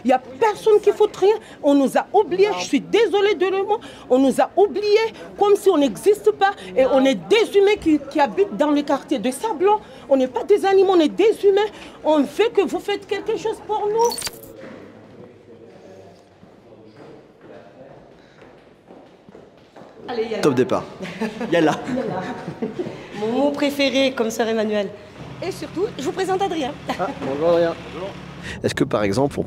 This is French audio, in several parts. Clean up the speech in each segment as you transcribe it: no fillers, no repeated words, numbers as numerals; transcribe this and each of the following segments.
Il n'y a personne qui fout rien. On nous a oubliés, je suis désolée de le mot, on nous a oubliés comme si on n'existe pas. Et on est des humains qui habitent dans le quartier de Sablon. On n'est pas des animaux, on est des humains. On veut que vous faites quelque chose pour nous. Allez, Top départ. Yalla. Mon mot préféré, comme sœur Emmanuel. Et surtout, je vous présente Adrien. Ah, bonjour Adrien. Est-ce que par exemple,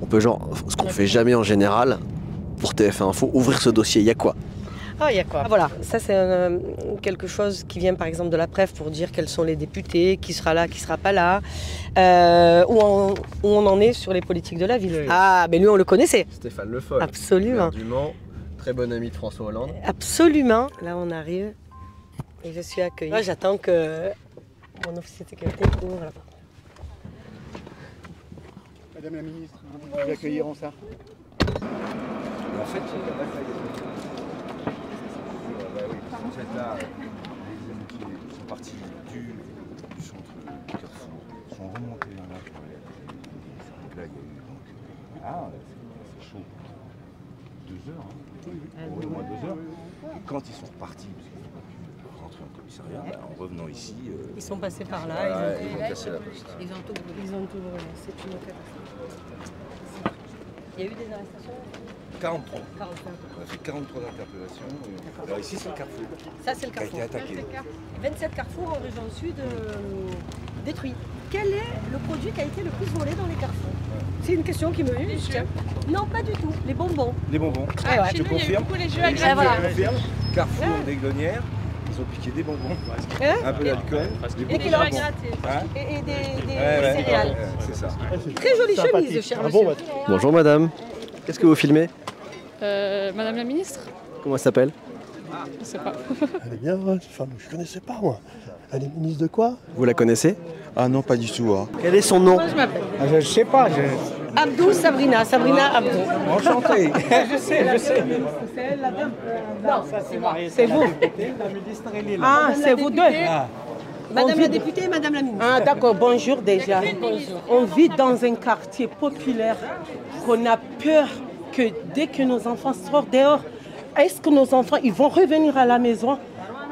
on peut genre, ce qu'on fait jamais en général, pour TF1 Info, ouvrir ce dossier, il y a quoi? Ah, il y a quoi? Voilà, ça c'est quelque chose qui vient par exemple de la PREF pour dire quels sont les députés, qui sera là, qui sera pas là, où on en est sur les politiques de la ville. Oui. Ah, mais lui on le connaissait. Stéphane Le Foll. Absolument. Maire du Mans, très bon ami de François Hollande. Absolument. Là on arrive et je suis accueillie. Moi j'attends que mon officier de sécurité ouvre la porte. Madame la ministre, nous accueillerons ça. En fait, là, les hommes qui sont partis du centre de Carrefour sont remontés là pour aller. Donc là, il y a eu donc. Ah, c'est chaud. 2 heures, hein. Au moins 2 heures. Et quand ils sont repartis, parce qu'ils sont rentrés en commissariat, en revenant ici. Ils sont passés par là, ils ont cassé la poste. Ils ont tout brûlé. C'est une catastrophe. Il y a eu des arrestations? 43. On a fait 43 interpellations. Alors ici, c'est le Carrefour. Ça, c'est le Carrefour. Qui a été attaqué. 27 carrefours en région sud détruits. Quel est le produit qui a été le plus volé dans les carrefours? C'est une question qui me vient. Non, pas du tout. Les bonbons. Les bonbons. Ah, ouais. Je confirme. Les jeux agréables. Voilà. Carrefour des Glonnières. Ils ont piqué des bonbons, un peu d'alcool, des bonbons. Et des céréales. C'est ça. Très jolie chemise, cher monsieur. Bonjour madame. Qu'est-ce que vous filmez? Madame la ministre? Comment elle s'appelle? Je sais pas. Elle est bien, cette femme, je ne connaissais pas moi. Elle est ministre de quoi? Vous la connaissez? Ah non, pas du tout. Hein. Quel est son nom? Moi, je m'appelle. Je ne sais pas. Abdou Sabrina Abdou. Enchanté. Je sais. C'est elle la dame? Non, C'est vous. Ah, c'est vous deux. Madame la députée et madame la ministre. Ah d'accord, bonjour déjà. On vit dans un quartier populaire qu'on a peur que dès que nos enfants sortent dehors, est-ce que nos enfants ils vont revenir à la maison?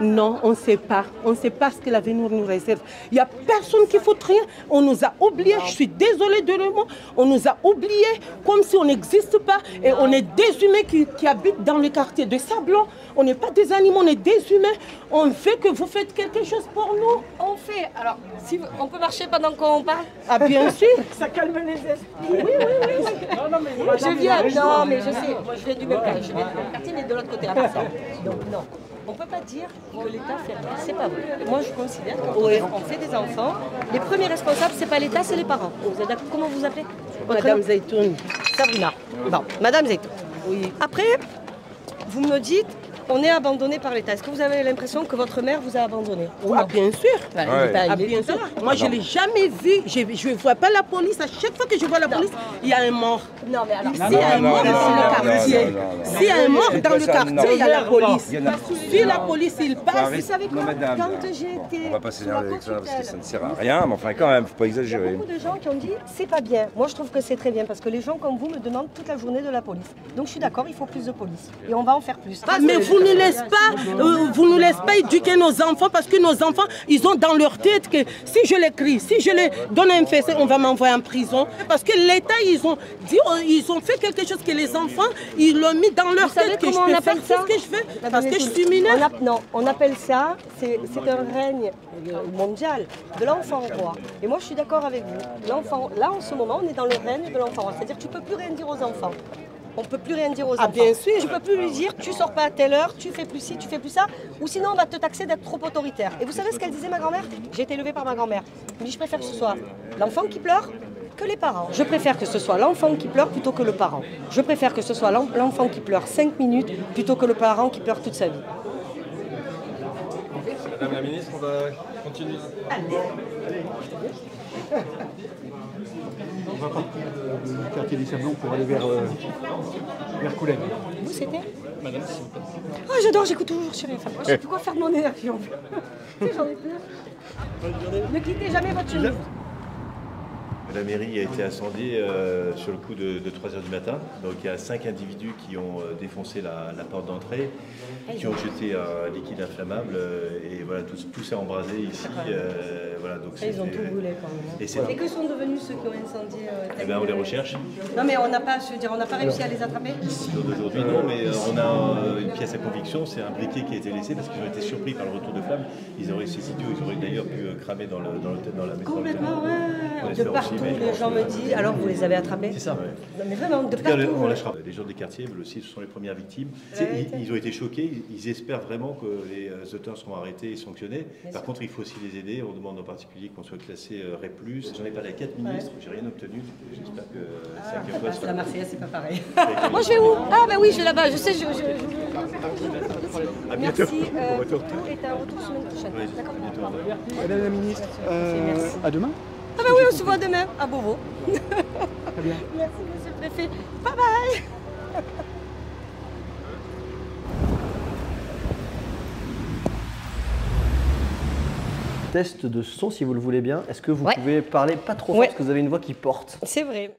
Non, on ne sait pas. On ne sait pas ce que l'avenir nous réserve. Il n'y a personne qui fout rien. On nous a oubliés. Je suis désolée de le mot. On nous a oubliés comme si on n'existe pas. Et on est des humains qui habitent dans le quartier de Sablon. On n'est pas des animaux, on est des humains. On veut que vous faites quelque chose pour nous. On fait. Alors, si on peut marcher pendant qu'on parle? Ah bien sûr. Ça calme les esprits. Oui. Je viens. Non, mais je sais. Moi, je viens du même quartier. Je viens du même quartier, mais de l'autre côté, à part ça. Donc, non. On ne peut pas dire que l'État fait rien, c'est pas vrai. Moi, je considère qu'on fait des enfants. Les premiers responsables, c'est pas l'État, c'est les parents. Vous êtes d'accord? Comment vous appelez? Madame Zaytoun. Sabrina. Bon, Madame Zaytoun. Oui. Après, vous me dites, on est abandonné par l'État. Est-ce que vous avez l'impression que votre mère vous a abandonné? Ah, bien sûr. Il est Bien tout sûr. là. Moi, je ne l'ai jamais vu. Je ne vois pas la police. À chaque fois que je vois la police, il y a un mort. Non, mais alors, S'il y a un mort dans le quartier, s'il y a un mort dans le quartier, il y a la police. Si la police, il passe. vous savez quoi? madame, Quand j'ai été on va pas sous s'énerver la avec ça parce que tutelle, ça ne sert à rien, mais enfin quand même, faut pas il y a exagérer. beaucoup de gens qui ont dit c'est pas bien. Moi je trouve que c'est très bien parce que les gens comme vous me demandent toute la journée de la police. Donc je suis d'accord, il faut plus de police et on va en faire plus. Mais vous ne laissez pas éduquer nos enfants parce que nos enfants, ils ont dans leur tête que si je les crie, si je les donne un fessé, on va m'envoyer en prison. Parce que l'État, ils ont fait quelque chose que les enfants, ils l'ont mis dans leur tête que je peux faire tout ce que je veux parce que je suis mineure. Non, on appelle ça, c'est un règne mondial de l'enfant roi. Et moi je suis d'accord avec vous. L'enfant, là en ce moment, on est dans le règne de l'enfant roi. C'est-à-dire que tu ne peux plus rien dire aux enfants. On ne peut plus rien dire aux enfants. Bien sûr. Tu ne peux plus lui dire tu sors pas à telle heure, tu fais plus ci, tu fais plus ça, ou sinon on va te taxer d'être trop autoritaire. Et vous savez ce qu'elle disait ma grand-mère? J'ai été élevée par ma grand-mère. Elle me dit je préfère que ce soit l'enfant qui pleure que les parents. Je préfère que ce soit l'enfant qui pleure plutôt que le parent. Je préfère que ce soit l'enfant qui pleure 5 minutes plutôt que le parent qui pleure toute sa vie. Madame la ministre, on va continuer. On va partir du quartier des Sablons pour aller vers Coulenc. Vous c'était? Madame, s'il vous plaît. Oh j'adore, j'écoute toujours sur les femmes. Je sais plus quoi faire de mon énergie en fait. J'en ai peur. Ne quittez jamais votre chemise. La mairie a été incendiée sur le coup de 3 h du matin. Donc il y a 5 individus qui ont défoncé la porte d'entrée, qui ont jeté un liquide inflammable et voilà, tout s'est embrasé ici. Voilà, donc ils ont tout brûlé quand même. Et que sont devenus ceux qui ont incendié on les recherche. Non mais on n'a pas, réussi à les attraper. Aujourd'hui non, mais on a une pièce à conviction, c'est un briquet qui a été laissé parce qu'ils ont été surpris par le retour de flammes. Ils auraient ces idiots, ils auraient d'ailleurs pu cramer dans la maison. Complètement, ouais. De partout, les gens me disent, alors vous les avez attrapés? C'est ça. Ouais. Non mais vraiment, de En tout cas, partout. on lâchera. Les gens des quartiers veulent aussi, ce sont les premières victimes. Ils ont été choqués, ils espèrent vraiment que les auteurs seront arrêtés et sanctionnés. Par contre, il faut aussi les aider. On demande en particulier qu'on soit classé REP+. J'en ai parlé à 4 ministres, j'ai rien obtenu. J'espère que 5 fois. La Marseillaise, c'est pas pareil. Moi, je vais où? Ah, ben oui, je vais là-bas, je sais, À bientôt. Merci. Tout est à retour semaine prochaine. Oui, D'accord. Madame la ministre, Merci. à demain. Ah, ben oui, on se voit demain à Beauvau. Très bien. Merci, monsieur le préfet. Bye bye. Test de son si vous le voulez bien. Est-ce que vous Ouais. pouvez parler pas trop fort Ouais. parce que vous avez une voix qui porte? C'est vrai.